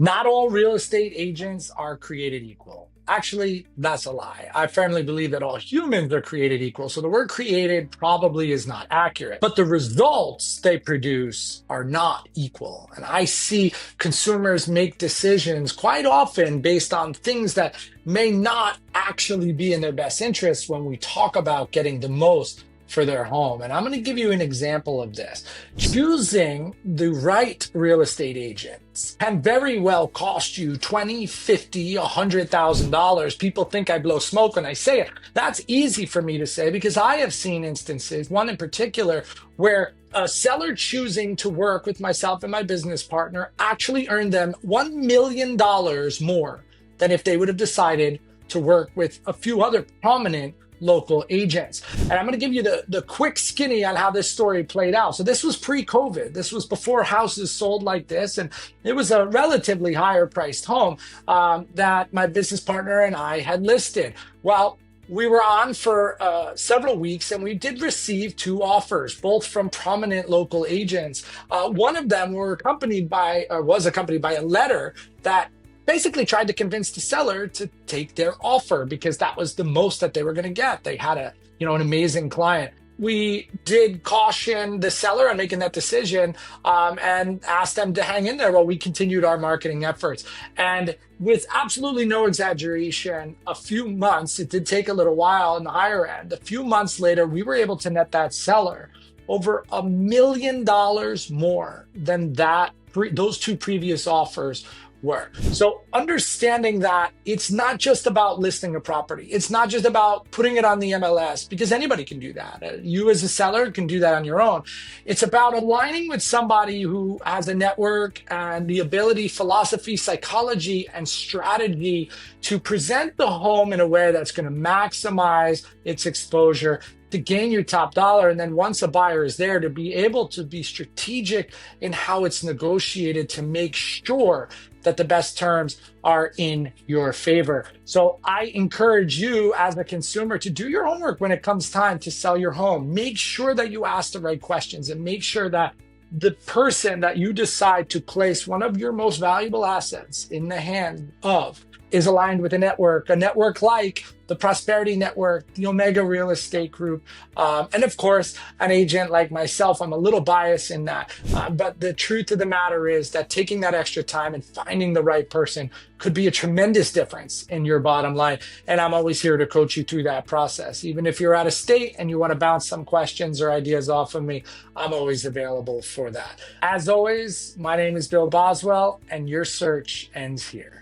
Not all real estate agents are created equal. Actually, that's a lie. I firmly believe that all humans are created equal. So the word created probably is not accurate, but the results they produce are not equal. And I see consumers make decisions quite often based on things that may not actually be in their best interest when we talk about getting the most for their home. And I'm going to give you an example of this. Choosing the right real estate agents can very well cost you $20, $50, $100,000. People think I blow smoke when I say it. That's easy for me to say because I have seen instances, one in particular, where a seller choosing to work with myself and my business partner actually earned them $1 million more than if they would have decided to work with a few other prominent local agents. And I'm going to give you the quick skinny on how this story played out. So this was pre-COVID. This was before houses sold like this. And it was a relatively higher priced home that my business partner and I had listed. Well, we were on for several weeks and we did receive two offers, both from prominent local agents. One of them was accompanied by a letter that basically tried to convince the seller to take their offer because that was the most that they were going to get. They had an amazing client. We did caution the seller on making that decision and asked them to hang in there while we continued our marketing efforts. And with absolutely no exaggeration, a few months, it did take a little while in the higher end. A few months later, we were able to net that seller over $1 million more than those two previous offers were. So understanding that it's not just about listing a property. It's not just about putting it on the MLS because anybody can do that. You as a seller can do that on your own. It's about aligning with somebody who has a network and the ability, philosophy, psychology, and strategy to present the home in a way that's going to maximize its exposure to gain your top dollar. And then once a buyer is there, to be able to be strategic in how it's negotiated to make sure that the best terms are in your favor. So I encourage you as a consumer to do your homework when it comes time to sell your home. Make sure that you ask the right questions and make sure that the person that you decide to place one of your most valuable assets in the hand of is aligned with a network like the Prosperity Network, the Omega Real Estate Group, and of course, an agent like myself. I'm a little biased in that, but the truth of the matter is that taking that extra time and finding the right person could be a tremendous difference in your bottom line. And I'm always here to coach you through that process. Even if you're out of state and you want to bounce some questions or ideas off of me, I'm always available for that. As always, my name is Bill Boswell, and your search ends here.